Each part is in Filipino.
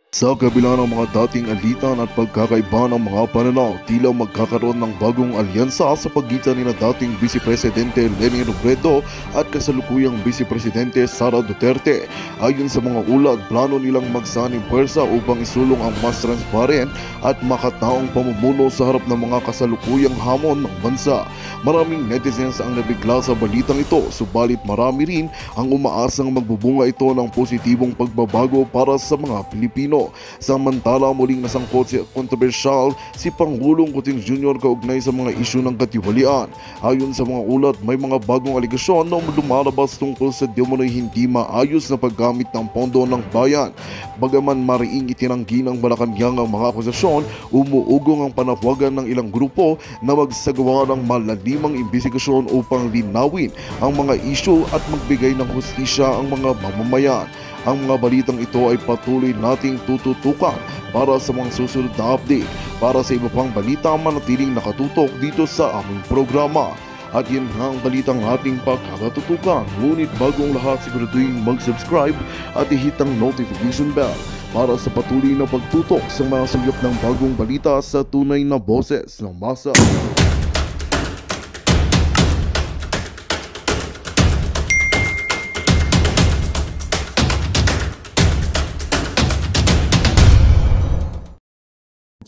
Sa kabila ng mga dating alitan at pagkakaiba ng mga pananaw, tila magkakaroon ng bagong alyansa sa pagitan nina dating Vice Presidente Leni Robredo at kasalukuyang Vice Presidente Sara Duterte. Ayon sa mga ulat, plano nilang magsaning pwersa upang isulong ang mas transparent at makataong pamumuno sa harap ng mga kasalukuyang hamon ng bansa. Maraming netizens ang nabigla sa balitang ito, subalit marami rin ang umaasang magbubunga ito ng positibong pagbabago para sa mga Pilipino. Samantala, muling nasangkot si kontrobersyal si Pangulong Coutinho Jr. kaugnay sa mga isyu ng katiwalian. Ayon sa mga ulat, may mga bagong aligasyon na lumalabas tungkol sa di umano'y hindi maayos na paggamit ng pondo ng bayan. Bagaman mariing itinanggi ng Malacanang ang mga akusasyon, umuugong ang panawagan ng ilang grupo na magsagawa ng malalimang imbestigasyon upang linawin ang mga isyu at magbigay ng hustisya ang mga mamamayan. Ang mga balitang ito ay patuloy nating tututukan para sa mga susunod na update. Para sa iba pang balita, manatiling nakatutok dito sa aming programa. At yan nga ang balitang ating pagkakatutukan. Ngunit bagong lahat, siguraduhin mag-subscribe at i-hit ang notification bell para sa patuloy na pagtutok sa mga sagyap ng bagong balita sa tunay na boses ng masa.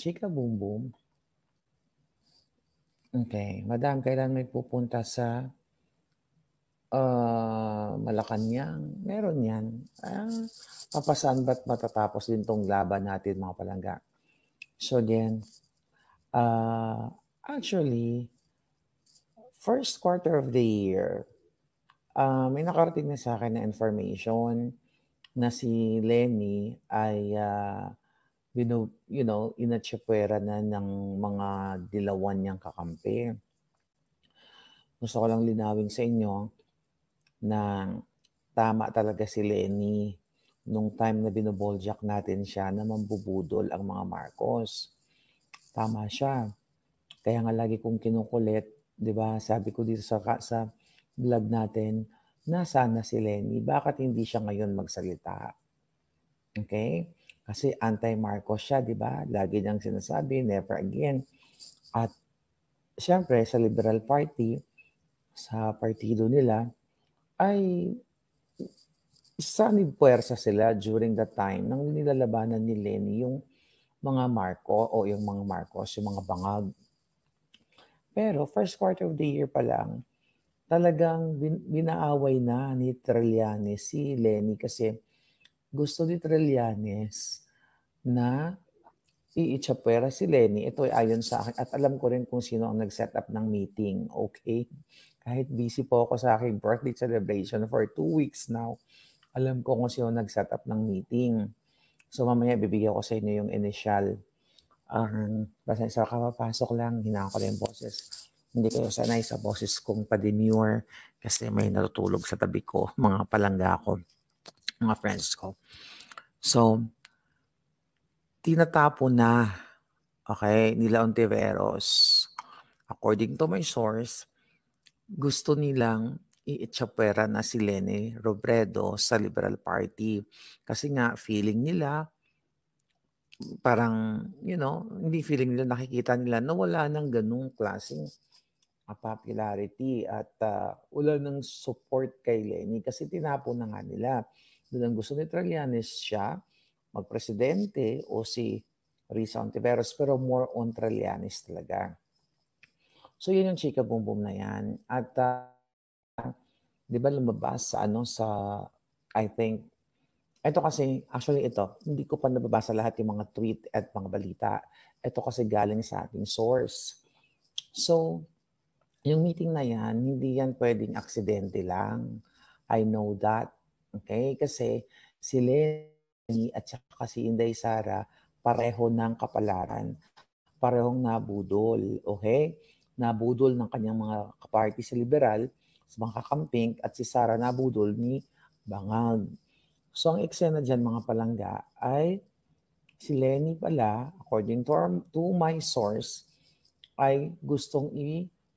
Chika Boom Boom. Okay. Madam, kailan may pupunta sa Malacanang? Meron yan. Papasaan ba't matatapos din tong laban natin, mga palangga? So then, actually, first quarter of the year, may nakarating na sa akin na information na si Lenny ay inatsipwera na ng mga dilawan niyang kakampi. Gusto ko lang linawin sa inyo na tama talaga si Lenny nung time na binoboljak natin siya na mambubudol ang mga Marcos. Tama siya. Kaya nga lagi kong kinukulit, di ba? Sabi ko dito sa vlog natin, nasaan na si Lenny? Bakit hindi siya ngayon magsalita? Okay? Kasi anti-Marcos siya, di ba? Lagi niyang sinasabi, never again. At siyempre, sa Liberal Party, sa partido nila, ay sanib puwersa sila during the time nang nilalabanan ni Lenny yung mga Marcos, yung mga bangag. Pero first quarter of the year pa lang, talagang binaaway na ni Trillanes si Lenny kasi gusto ni Trillanes na iitsapwera si Lenny. Ito ay ayon sa akin at alam ko rin kung sino ang nag-set up ng meeting. Okay? Kahit busy po ako sa aking birthday celebration for 2 weeks now, alam ko kung sino nag-set up ng meeting. So mamaya bibigyan ko sa inyo yung initial. Basta sa kapapasok lang, hinaan ko lang yung boses. Hindi kayo sanay sa boses kong pa-demure kasi may natutulog sa tabi ko, mga palangga ko, mga friends ko. So, tinatapon na, okay, nila Ontiveros. According to my source, gusto nilang iitsapwera na si Leni Robredo sa Liberal Party. Kasi nga, feeling nila, parang, hindi feeling nila, nakikita nila na wala nang ganung klaseng popularity at wala nang support kay Leni kasi tinapon na nga nila. Doon ang gusto ni Trillanes siya, magpresidente o si Risa Ontiveros, pero more on Trillanes talaga. So yun yung chika boom boom na yan. At di ba lumabas sa I think, ito kasi, actually ito, hindi ko pa nababasa lahat yung mga tweet at mga balita. Ito kasi galing sa ating source. So, yung meeting na yan, hindi yan pwedeng aksidente lang. I know that. Okay? Kasi si Lenny at saka si Inday Sara, pareho ng kapalaran. Parehong nabudol. Okay? Nabudol ng kanyang mga kaparty sa liberal, sa mga kakamping, at si Sara nabudol ni Bangag. So, ang eksena dyan, mga palangga, ay si Lenny pala, according to my source, ay gustong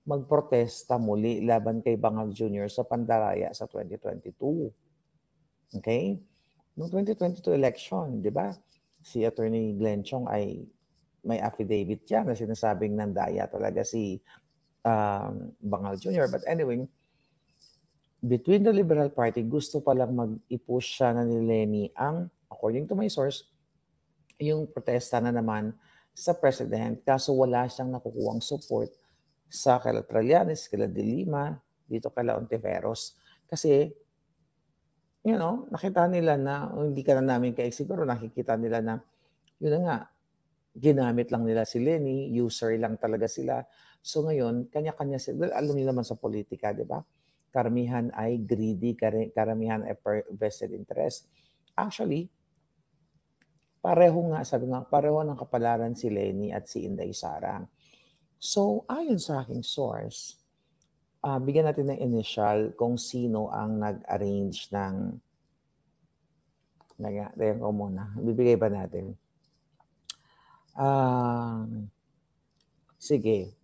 magprotesta muli laban kay Bangag Jr. sa Pandaraya sa 2022. Okay? Noong 2022 election, di ba? si Attorney Glenn Chong ay may affidavit yan na sinasabing nandaya talaga si Bangal Jr. But anyway, between the Liberal Party, gusto palang mag-i-push siya na ni Lenny ang, according to my source, yung protesta na naman sa President. Kaso wala siyang nakukuhang support sa kala Trillanes, kala De Lima, dito kala Ontiveros. Kasi, nakita nila na, hindi ka na namin siguro nakikita nila na, yun na nga, ginamit lang nila si Lenny, user lang talaga sila. So ngayon, kanya-kanya sila. Alam niyo naman sa politika, di ba? Karamihan ay greedy, karamihan ay vested interest. Actually, pareho nga, sabi nga, pareho ng kapalaran si Lenny at si Inday Sara. So, ayon sa aking source, bigyan natin ng initial kung sino ang nag-arrange ng, dayan ko muna, bibigay ba natin? Sige,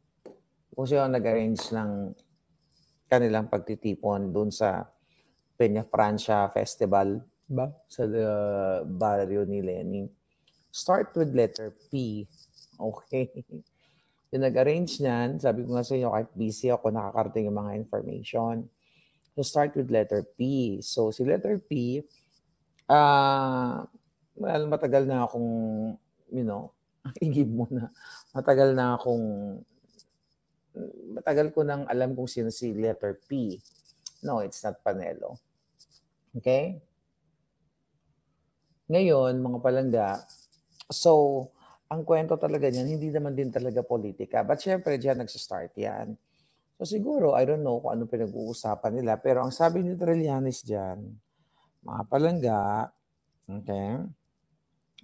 kung sino ang nag-arrange ng kanilang pagtitipon doon sa Peña Francia Festival ba sa barrio ni Lenny. Start with letter P. Okay. Yung nag-arrange niyan, sabi ko nga sa inyo, kahit busy ako, nakakarating yung mga information. So start with letter P. So si letter P, well, matagal na akong, i-give mo na. Matagal ko nang alam kung sino si letter P. No, it's not Panelo. Okay? Ngayon, mga palangga, so, ang kwento talaga niyan, hindi naman din talaga politika. But syempre, diyan nagsistart yan. So siguro, I don't know kung ano pinag-uusapan nila. Pero ang sabi ni Trillanes diyan, mga palangga, okay,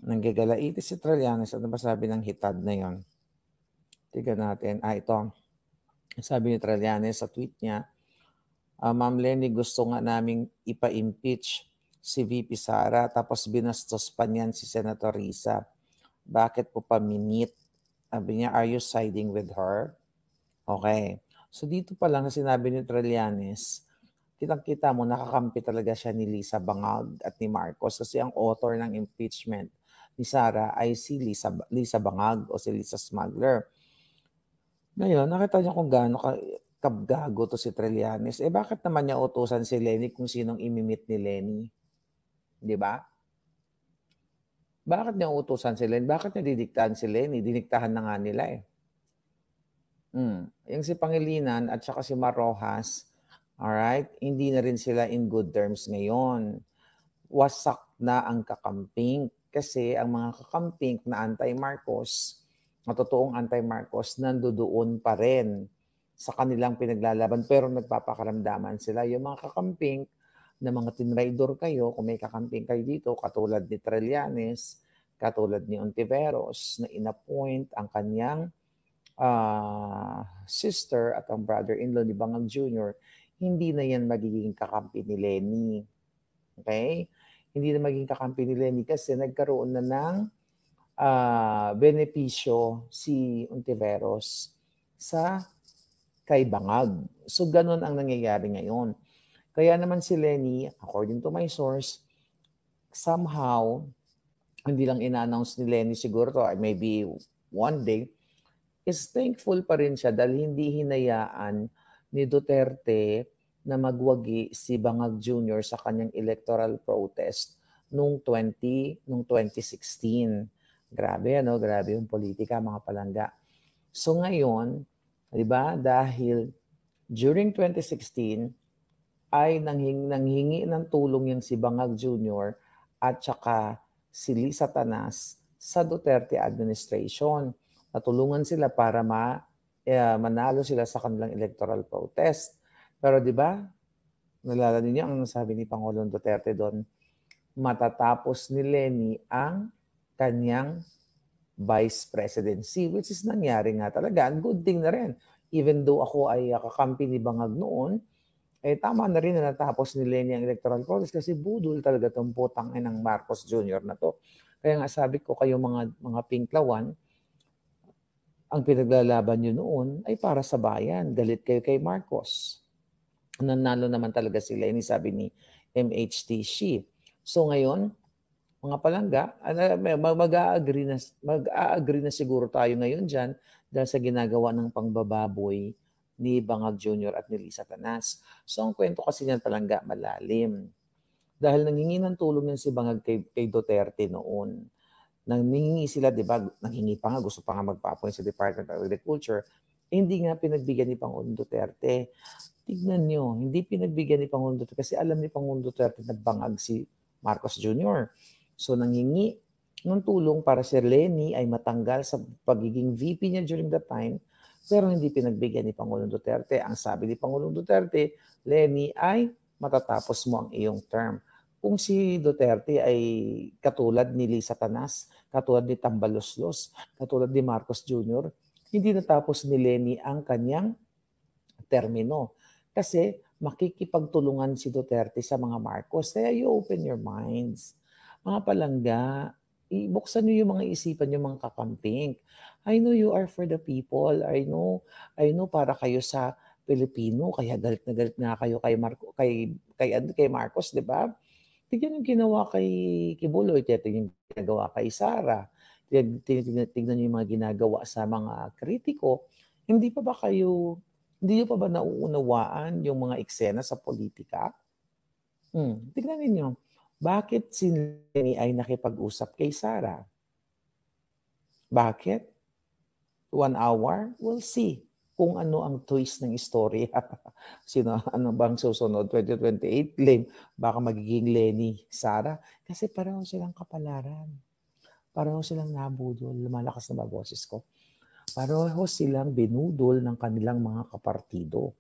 nanggagalaiti si Trillanes. Ano ba sabi ng hitad na yon? Tignan natin. Ito. Sabi ni Trillanes sa tweet niya, Ma'am Lenny, gusto nga naming ipa-impeach si VP Sara tapos binastos pa niyan si Senator Risa. Bakit po paminit? Sabi niya, are you siding with her? Okay. So dito pa lang na sinabi ni Trillanes, kitang-kita mo, nakakampi talaga siya ni Lisa Bangag at ni Marcos kasi ang author ng impeachment ni Sara ay si Lisa Bangag o si Lisa Smuggler. Ngayon, nakita niya kung gaano kabgago to si Trillanes. Bakit naman niya utusan si Lenny kung sinong imimit ni Lenny? Di ba? Bakit niya utusan si Lenny? Bakit niya didiktahan si Lenny? Diniktahan na nga nila eh. Yung si Pangilinan at saka si Marojas, alright, hindi na rin sila in good terms ngayon. Wasak na ang kakamping kasi ang mga kakamping na anti-Marcos, totoong anti-Marcos, nandoon pa rin sa kanilang pinaglalaban pero nagpapakaramdaman sila. Yung mga kakamping na mga tinraidor kayo, kung may kakamping kayo dito, katulad ni Trillanes, katulad ni Ontiveros, na inappoint ang kanyang sister at ang brother-in-law ni Bangal Jr., hindi na yan magiging kakampi ni Lenny. Okay? Hindi na magiging kakampi ni Lenny kasi nagkaroon na ng benepisyo si Ontiveros sa kay Bangag. So, ganun ang nangyayari ngayon. Kaya naman si Lenny, according to my source, somehow, hindi lang ina-announce ni Lenny siguro to, maybe one day, is thankful pa rin siya dahil hindi hinayaan ni Duterte na magwagi si Bangag Jr. sa kanyang electoral protest noong 2016. Grabe, Grabe yung politika, mga palangga. So ngayon, di ba, dahil during 2016 ay nanghingi ng tulong yung si Bangag Jr. at saka si Lisa Tanas sa Duterte administration. Natulungan sila para manalo sila sa kanilang electoral protest. Pero di ba, nalala niyo ang sabi ni Pangulong Duterte doon, matatapos ni Lenny ang kanyang vice presidency, which is nangyari nga talaga. Ang good thing na rin. Even though ako ay kakampi ni Bangag noon, tama na rin na natapos ni Lenny ang electoral protest kasi budol talaga itong putang ng Marcos Jr. na to. Kaya nga sabi ko, kayo mga pinklawan, ang pinaglalaban nyo noon ay para sa bayan. Galit kayo kay Marcos. Nanalo naman talaga si Lenny, sabi ni MHTC. So ngayon, Mga palangga, mag-a-agree na siguro tayo ngayon diyan dahil sa ginagawa ng pangbababoy ni Bangag Jr. at ni Lisa Tanas. So ang kwento kasi niyan palangga malalim. Dahil nanghingi ng tulong yan si Bangag kay Duterte noon. Nanghingi sila, di ba, nanghingi pa nga, gusto pa nga magpa-appoint sa Department of Agriculture. Hindi nga pinagbigyan ni Pangulong Duterte. Tignan nyo, hindi pinagbigyan ni Pangulong Duterte kasi alam ni Pangulong Duterte na bangag si Marcos Jr. So nanghingi ng tulong para si Leni ay matanggal sa pagiging VP niya during that time, pero hindi pinagbigyan ni Pangulong Duterte. Ang sabi ni Pangulong Duterte, Leni, ay matatapos mo ang iyong term. Kung si Duterte ay katulad ni Lisa Tanas, katulad ni Tambaloslos, katulad ni Marcos Jr., hindi natapos ni Leni ang kanyang termino. Kasi makikipagtulungan si Duterte sa mga Marcos. Kaya you open your minds. Mga palangga, ibuksan niyo yung mga isipan niyo mga kakamping. I know you are for the people. I know para kayo sa Pilipino, kaya galit na galit nga kayo kay Marcos, 'di ba? Tignan yung ginawa kay Kibuloy, tignan yung ginagawa kay Sara, tignan niyo yung mga ginagawa sa mga kritiko. Hindi pa ba hindi niyo pa ba nauunawaan yung mga eksena sa politika? Tignan ninyo, bakit si Leni ay nakipag-usap kay Sara? Bakit? 1 hour? We'll see kung ano ang twist ng istorya. Ano bang susunod? 2028 claim, baka magiging Leni, Sara. Kasi pareho silang kapalaran. Pareho silang nabudol. Lumalakas na ba boses ko? Pareho silang binudol ng kanilang mga kapartido.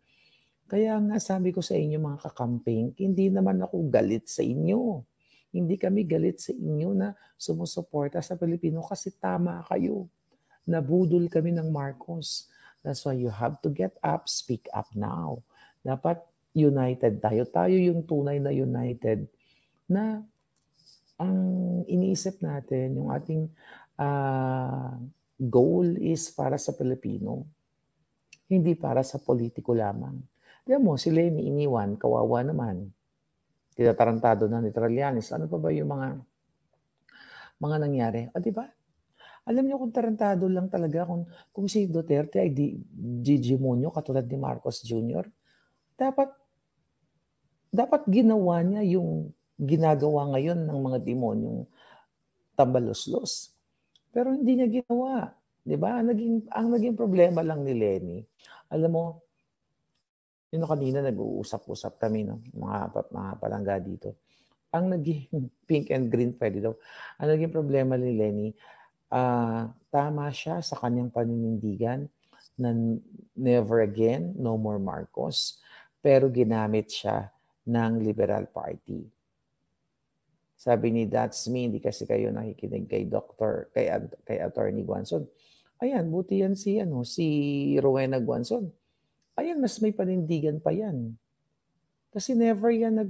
Kaya nga sabi ko sa inyo mga kakamping, hindi naman ako galit sa inyo. Hindi kami galit sa inyo na sumusuporta sa Pilipino kasi tama kayo. Nabudol kami ng Marcos. That's why you have to get up, speak up now. Dapat united tayo. Tayo yung tunay na united na ang iniisip natin, yung ating goal is para sa Pilipino. Hindi para sa politiko lamang. Diyan mo, si Leni iniwan, kawawa naman. Tinatarantado na ni Trillanes. Ano pa ba yung mga nangyari? O, di ba? Alam niyo kung tarantado lang talaga kung si Duterte ay Gigimonyo katulad ni Marcos Jr., dapat ginawa niya yung ginagawa ngayon ng mga demonyong tambaloslos. Pero hindi niya ginawa. Di ba? Ang naging problema lang ni Leni, alam mo, yun kanina nag-uusap-usap kami, no? mga palangga dito. Ang naging pink and green pwede daw. Ang naging problema ni Leni, tama siya sa kanyang paninindigan na never again, no more Marcos. Pero ginamit siya ng Liberal Party. Sabi ni That's Me, hindi kasi kayo nakikinig kay Attorney Guanzon. Ayan, buti yan si Rowena Guanzon. Ayan, mas may panindigan pa yan. Kasi never yan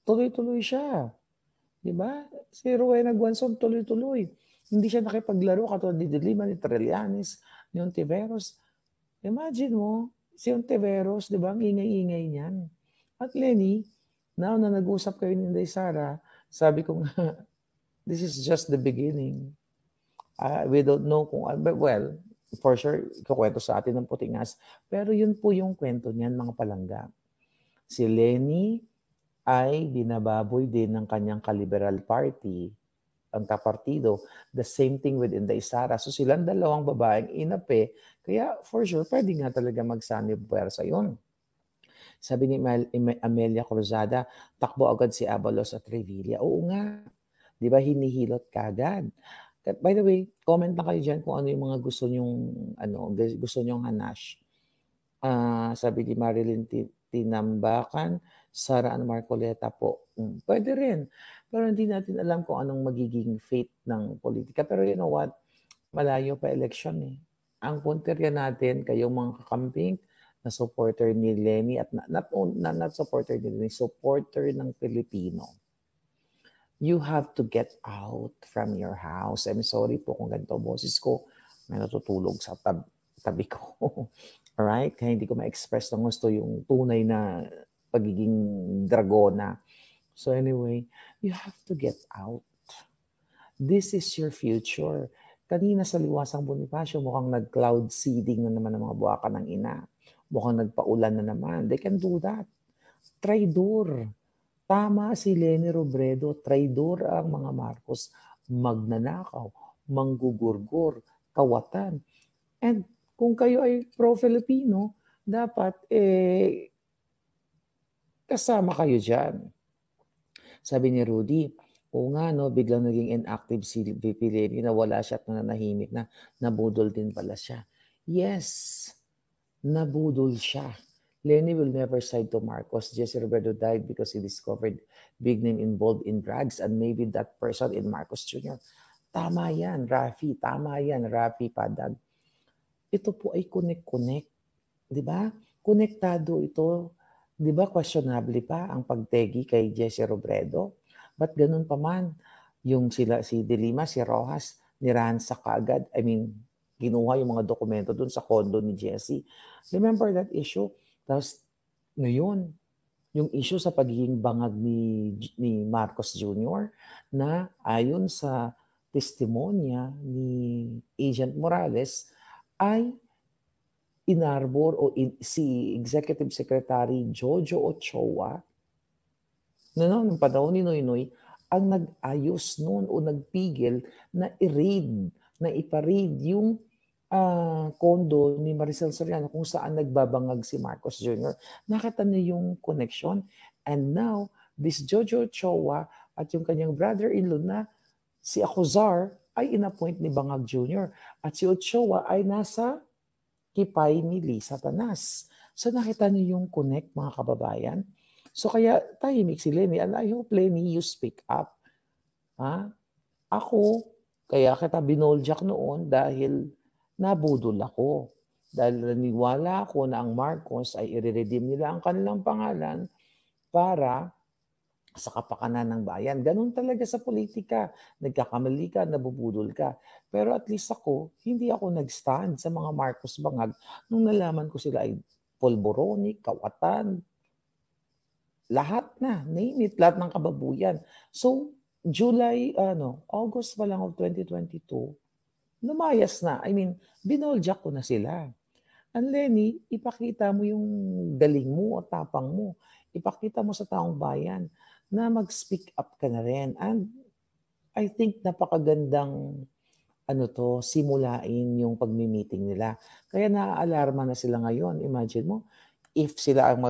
tuloy-tuloy siya. Di ba? Si Rowena Guanzon tuloy-tuloy. Hindi siya nakipaglaro katulad ni Dilima, ni Trillanes, ni Ontiveros. Imagine mo, si Ontiveros, di ba, ang ingay-ingay niyan. At Leni, now na nag-usap kayo ni Inday Sara, sabi ko nga, this is just the beginning. We don't know but well, for sure, kukwento sa atin ng Putingas. Pero yun po yung kwento niyan, mga palangga. Si Leni ay binababoy din ng kanyang ka-Liberal Party, ang kapartido. The same thing with Inday Sara. So silang dalawang babaeng inape, kaya for sure, pwede nga talaga magsani-puwersa yun. Sabi ni Amelia Cruzada, takbo agad si Abalos at Revilla. Oo nga, di ba hinihilot kagad. By the way, comment na kayo dyan kung ano yung mga gusto nyong hanash. Sabi ni Marilyn Tinambakan, Sara Ann Marcoleta po. Pwede rin. Pero hindi natin alam kung anong magiging fate ng politika. Pero you know what? Malayo pa election eh. Ang punterya natin, kayong mga kakamping, na supporter ni Leni at not supporter ni Leni, supporter ng Pilipino. You have to get out from your house. I'm sorry po kung ganito boses ko. May natutulog sa tabi ko. Alright? Kaya hindi ko ma-express ng gusto yung tunay na pagiging dragona. So anyway, you have to get out. This is your future. Kanina sa Liwasang Bonifacio, mukhang nag-cloud seeding na naman ng mga buwaka ng ina. Mukhang nagpaulan na naman. They can do that. Traidor. Tama si Leni Robredo. Traidor ang mga Marcos. Magnanakaw, manggugurgur, kawatan. And kung kayo ay pro-Filipino, dapat kasama kayo dyan. Sabi ni Rudy, oo nga no, biglang naging inactive si VP Leni, nawala siya at nananahimik na, nabudol din pala siya. Yes, nabudol siya. Leni will never side to Marcos. Jesse Roberto died because he discovered big name involved in drugs and maybe that person in Marcos Jr. Tama yan, Rafi. Tama yan, Rafi Padag. Ito po ay connect-connect. Di ba? Konektado ito. Di ba questionable pa ang pagtegi kay Jesse Robredo? But ganun pa man, yung sila, si De Lima, si Rojas, niransak kaagad. I mean, ginuha yung mga dokumento dun sa condo ni Jesse. Remember that issue? Tapos, ngayon, yung issue sa pagiging bangag ni Marcos Jr. na ayon sa testimonya ni Agent Morales ay inarbor o si Executive Secretary Jojo Ochoa noong panahon ni Noynoy ang nag-ayos noon o nagpigil na i-raid, na ipa-raid yung kondo ni Maricel Soriano kung saan nagbabangag si Marcos Jr. Nakita niyo yung connection. And now, this Jojo Ochoa at yung kanyang brother-in-law na si Acuzar ay inappoint ni Bangag Jr. At si Ochoa ay nasa kipay ni Lisa Tanas. So nakita niyo yung connect, mga kababayan. So kaya tahimik si Leni. And I hope, Leni, you speak up. Ha? Ako, kaya kita binoljak noon dahil nabudol ako. Dahil naniwala ako na ang Marcos ay i-redeem nila ang kanilang pangalan para sa kapakanan ng bayan. Ganun talaga sa politika. Nagkakamali ka, nabubudol ka. Pero at least ako, hindi ako nag-stand sa mga Marcos bangag nung nalaman ko sila ay polboroni, kawatan, lahat na, name it, lahat ng kababuyan. So, August pa lang of 2022, lumayas na. I mean, binoljak ko na sila. And Lenny, ipakita mo yung galing mo o tapang mo. Ipakita mo sa taong bayan na mag-speak up ka na rin. And I think napakagandang simulain yung pagmi-meeting nila. Kaya naaalarma na sila ngayon. Imagine mo, if sila ang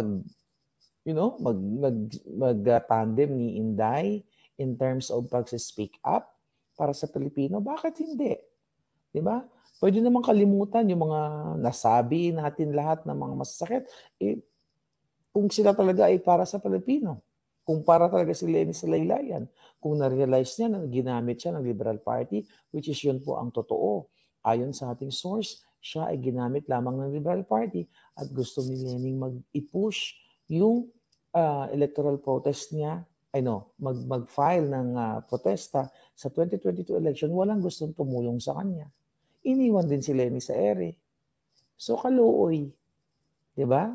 mag-tandem ni Inday in terms of pag-speak up para sa Pilipino, bakit hindi? Di ba? Pwede naman kalimutan yung mga nasabi natin lahat ng mga masasakit. Kung sila talaga ay para sa Pilipino, kung para talaga si Leni sa laylayan, kung na-realize niya na ginamit siya ng Liberal Party, which is yun po ang totoo. Ayon sa ating source, siya ay ginamit lamang ng Liberal Party at gusto ni Leni mag-i-push yung electoral protest niya, mag-file ng protesta sa 2022 election, walang gustong tumulong sa kanya. Iniwan din si Leni sa ere. So, kaluoy. Diba?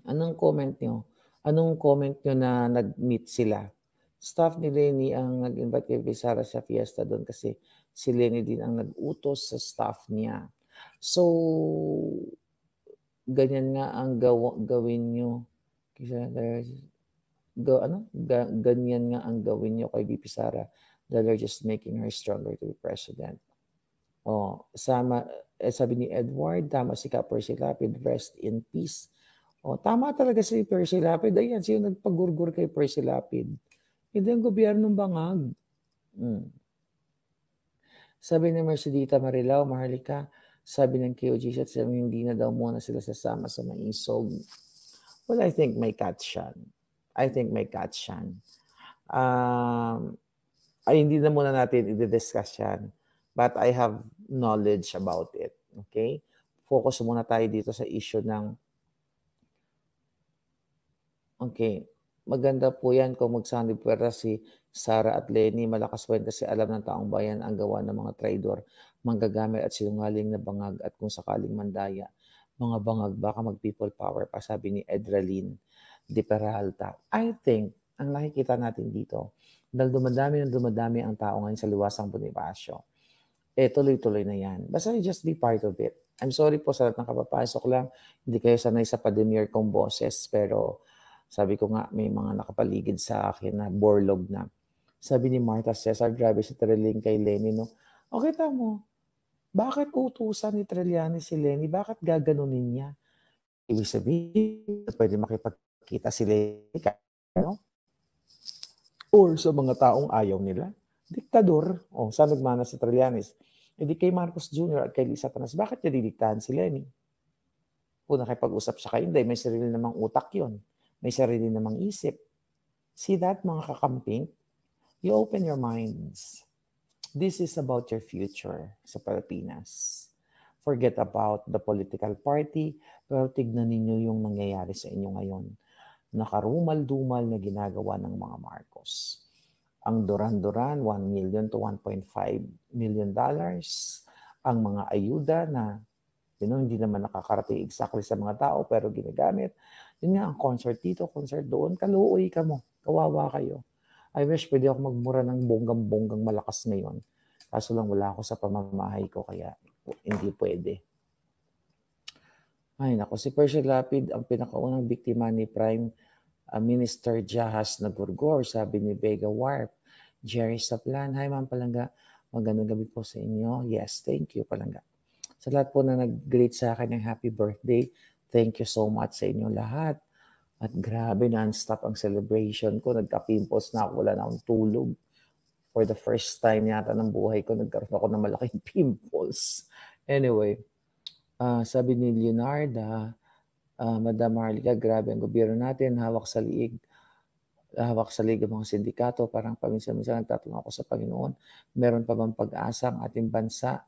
Anong comment nyo? Anong comment nyo na nag-meet sila? Staff ni Leni ang nag-invite kay Sara sa fiesta doon kasi si Leni din ang nag-utos sa staff niya. So, ganyan nga ang gawin nyo. Ganyan nga ang gawin nyo kay VP Sara. They're just making her stronger to be president. Sabi ni Edward, tama si Percy Lapid, rest in peace. Tama talaga si Percy Lapid. Ayan, sino nagpagurgur kay Percy Lapid? Hindi ang gobyernong bangag. Sabi ni Mercedita Marilao, Maharlika, sabi ng KOG, hindi na daw muna sila sasama sa maisog. Well, I think may catch yan. Hindi na muna natin i-discuss yan. But I have knowledge about it. Okay? Focus muna tayo dito sa issue ng maganda po yan kung magsanib pwera si Sara at Leni. Malakas po yan kasi alam ng taong bayan ang gawa ng mga traidor, manggagamit at sinungaling na bangag at kung sakaling mandaya. Mga bangag, baka mag-people power pa, sabi ni Edralyn de Peralta. I think, ang nakikita natin dito, Dahil dumadami ang tao ngayon sa Liwasang Bonifacio. Tuloy-tuloy na yan. Basta just be part of it. I'm sorry po sa lahat ng kapapasok lang. Hindi kayo sanay sa pademure kong boses, pero sabi ko nga, may mga nakapaligid sa akin na borlog na. Sabi ni Martha Cesar, grabe si Trilling kay Lenny, no? Okay, tamo. Bakit utusan ni Trillanes si Lenny? Bakit gaganunin niya? Ibig sabihin, pwede makipagkita si Lenny, no? Or sa mga taong ayaw nila. Diktador. Saan nagmana si Trillanes? Di kay Marcos Jr. at kay Lisa Tanas, bakit niya didiktahan si Lenny? Kung nakipag-usap siya kayo, hindi, may sarili namang utak yon, may sarili namang isip. See that, mga kakamping? You open your minds. This is about your future sa Pilipinas. Forget about the political party, pero tignan ninyo yung nangyayari sa inyo ngayon. Nakarumal-dumal na ginagawa ng mga Marcos. Ang Duran-Duran, $1 million to $1.5 million. Ang mga ayuda na hindi naman nakakarating exactly sa mga tao pero ginagamit. Yun nga, ang concert dito, concert doon, kaluoy ka mo, kawawa kayo. I wish pwede ako magmura ng bonggang-bonggang malakas ngayon. Kaso lang wala ako sa pamamahay ko kaya hindi pwede. Ay nako, si Percy Lapid ang pinakaunang biktima ni Prime Minister Jahas Nagurgor, sabi ni Vega Warp. Jerry Saplan, hi Ma'am Palangga, magandang gabi po sa inyo. Yes, thank you Palangga. Sa lahat po na nag-greet sa akin ng happy birthday, thank you so much sa inyo lahat. At grabe, non-stop ang celebration ko. Nagka-pimples na ako, wala na akong tulog. For the first time yata ng buhay ko, nagkaroon ako ng malaking pimples. Anyway, sabi ni Leonarda, Madam Marlica, grabe ang gobyerno natin, hawak sa liig ang mga sindikato, parang paminsan-minsan nagtatanong ako sa Panginoon, meron pa bang pag-asa ang ating bansa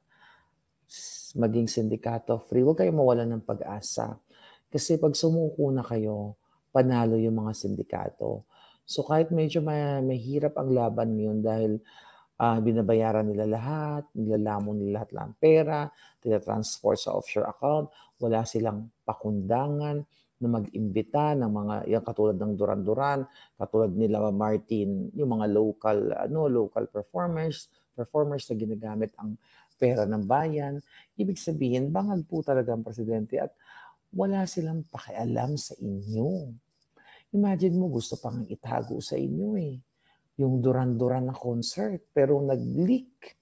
maging sindikato free? Huwag kayong mawalan ng pag-asa. Kasi pag sumuko na kayo, panalo yung mga sindikato. So kahit medyo mahirap ang laban yun dahil binabayaran nila lahat, nilalamon nila lahat ng pera, tinatransport sa offshore account, wala silang pakundangan na mag-imbita ng mga, yung katulad ng Duran-Duran, katulad nila Martin, yung mga local performers na ginagamit ang pera ng bayan. Ibig sabihin, bangag po talaga ang presidente at wala silang pakialam sa inyo. Imagine mo, gusto pang itago sa inyo yung Duran-Duran na concert, pero nag-leak.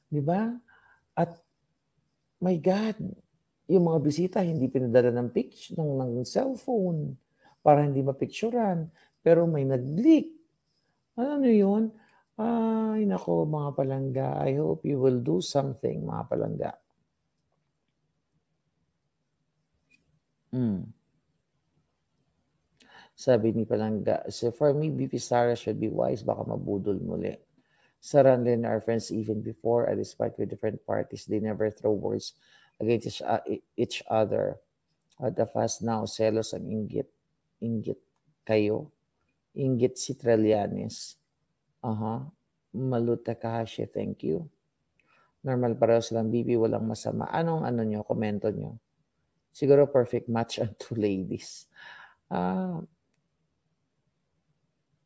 Di ba? At, my God, yung mga bisita hindi pinadala ng cellphone para hindi mapicturan. Pero may nag-leak. Ano yun? Ay, nako, mga palangga. I hope you will do something, mga palangga. Sabi ni Palangga, so for me, BP Sara should be wise, baka mabudol muli. Sara and Len are friends even before, and despite with different parties, they never throw words against each other. At the fast now, selos ang inggit. Inggit kayo. Inggit si Trillanes. Maluta Kahashi, thank you. Normal pareho silang BP, walang masama. Anong nyo, komento nyo? Siguro perfect match ang two ladies.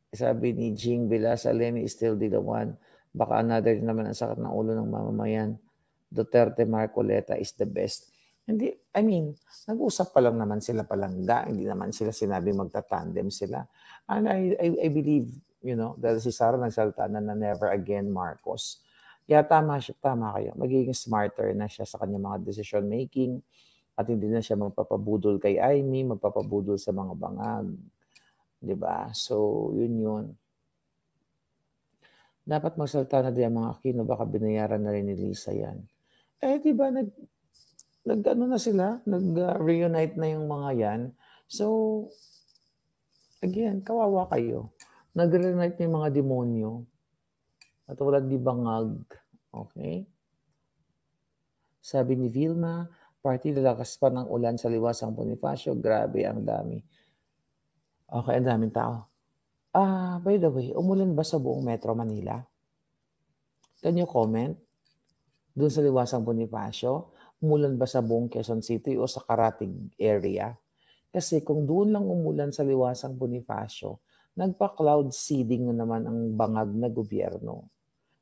Sabi ni Jing Bilasa, Lenny is still the one. Baka another naman ang sakit ng ulo ng mamamayan. Duterte Marcoleta is the best. Hindi, nag-usap pa lang naman sila Palangga. Hindi naman sila sinabi magta-tandem sila. And I believe, dahil si Sara nagsalita na never again Marcos. Kaya tama kayo. Magiging smarter na siya sa kanyang mga decision making at hindi na siya magpapabudol kay Aimee, magpapabudol sa mga bangag. Diba? So, yun. Dapat magsalita na din ang mga Aquino, baka binayaran na rin ni Lisa yan. Diba, na sila, nag-reunite na yung mga yan. So, again, kawawa kayo. Nag-reunite na yung mga demonyo. At wala di bangag. Okay? Sabi ni Vilma, party lalakas pa ng ulan sa Liwasang Bonifacio. Grabe, ang dami. Okay, ang daming tao. By the way, umulan ba sa buong Metro Manila? Can you comment? Doon sa Liwasang Bonifacio, umulan ba sa buong Quezon City o sa Karatig area? Kasi kung doon lang umulan sa Liwasang Bonifacio, nagpa-cloud seeding na naman ang bangag na gobyerno.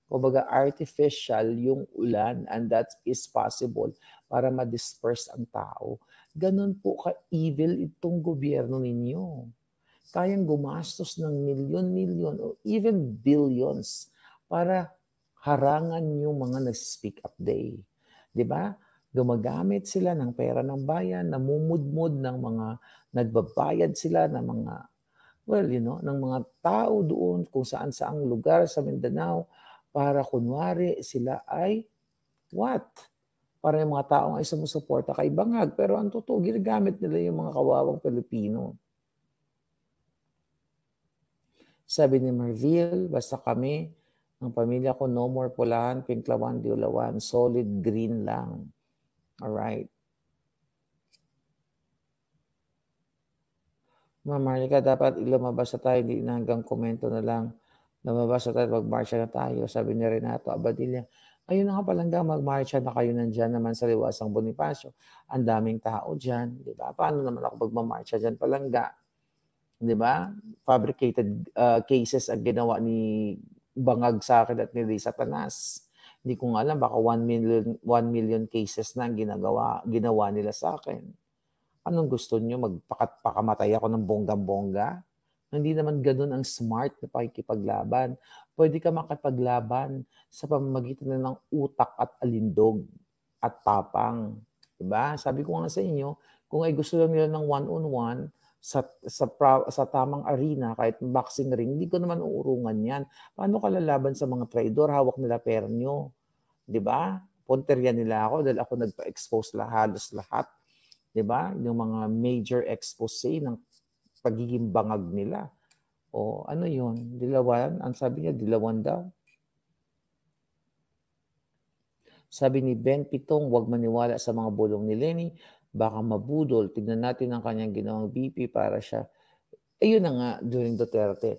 Kumbaga artificial yung ulan and that is possible para ma-disperse ang tao. Ganun po ka-evil itong gobyerno ninyo. Kayang gumastos ng milyon-milyon o even billions para harangan yung mga nag-speak up day. 'Di ba? Gumagamit sila ng pera ng bayan, namumudmod ng mga nagbabayad sila ng mga ng mga tao doon kung saan-saang lugar sa Mindanao para kunwari sila ay what? Para yung mga taong ay sumusuporta kay Bangag. Pero ang totoo, ginagamit nila yung mga kawawang Pilipino. Sabi ni Marville, basta kami, ang pamilya ko, no more pulahan, pinklawan, diulawan, solid green lang. Alright. Ma'am Marlica, dapat lumabas na tayo, hindi na hanggang komento na lang. Lumabas na tayo, mag-marcha na tayo, sabi ni Renato Abadilla. Ayun na nga palangga, mag-marcha na kayo nandyan naman sa Liwasang Bonifacio. Ang daming tao dyan, di ba? Paano naman ako mag-marcha dyan palangga? Di ba? Fabricated cases ang ginawa ni Bangag sa akin at ni Risa Tanas. Hindi ko nga alam, baka 1 million cases na ang ginawa nila sa akin. Anong gusto nyo? Magpakamatay ako ng bonggang-bongga? Hindi naman ganun ang smart na pakikipaglaban. Pwede ka makipaglaban sa pamamagitan na ng utak at alindog at tapang. Diba? Sabi ko nga sa inyo, kung ay gusto lang nila ng one-on-one sa tamang arena, kahit boxing ring, hindi ko naman uurungan yan. Paano ka lalaban sa mga traidor? Hawak nila pera nyo. Diba? Punterya nila ako dahil ako nagpa-expose halos lahat. Diba? Yung mga major expose ng pagiging bangag nila. O ano yun? Dilawan? Ang sabi niya, dilawan daw. Sabi ni Ben Pitong, huwag maniwala sa mga bulong ni Lenny. Baka mabudol. Tignan natin ang kanyang ginawang BP para siya. Ayun na nga, during Duterte.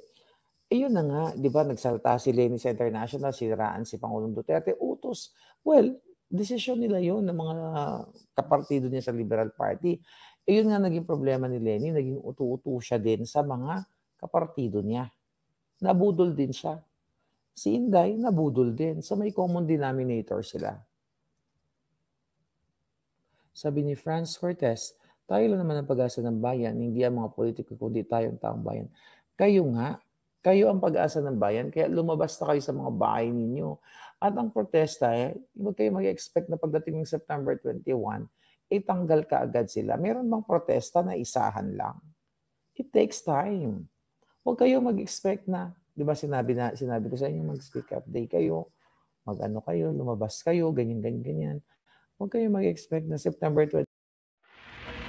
Ayun na nga, di ba, nagsalta si Lenny sa international, siraan si Pangulong Duterte. Utos. Well, desisyon nila yun ng mga kapartido niya sa Liberal Party. Ayun nga naging problema ni Lenny, naging utu-utu siya din sa mga kapartido niya. Nabudol din siya. Si Inday, nabudol din. So may common denominator sila. Sabi ni Franz Cortez, tayo lang naman ang pag-asa ng bayan, hindi ang mga politiko, kundi tayong taong bayan. Kayo nga, kayo ang pag-asa ng bayan, kaya lumabas na kayo sa mga bahay ninyo. At ang protesta, huwag kayo mag-expect na pagdating ng September 21, itanggal ka agad sila. Meron bang protesta na isahan lang? It takes time. Huwag kayo mag-expect na, di ba sinabi ko sa inyo, mag-speak up day kayo, mag-ano kayo, lumabas kayo, ganyan. Huwag kayo mag-expect na September 20.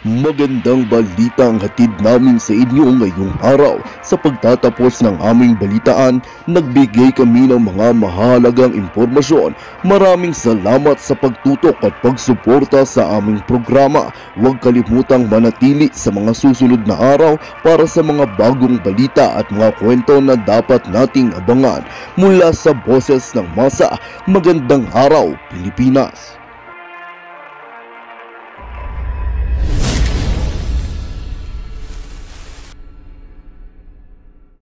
Magandang balita ang hatid namin sa inyo ngayong araw. Sa pagtatapos ng aming balitaan, nagbigay kami ng mga mahalagang impormasyon. Maraming salamat sa pagtutok at pagsuporta sa aming programa. Huwag kalimutang manatili sa mga susunod na araw para sa mga bagong balita at mga kwento na dapat nating abangan. Mula sa Boses ng Masa, magandang araw Pilipinas!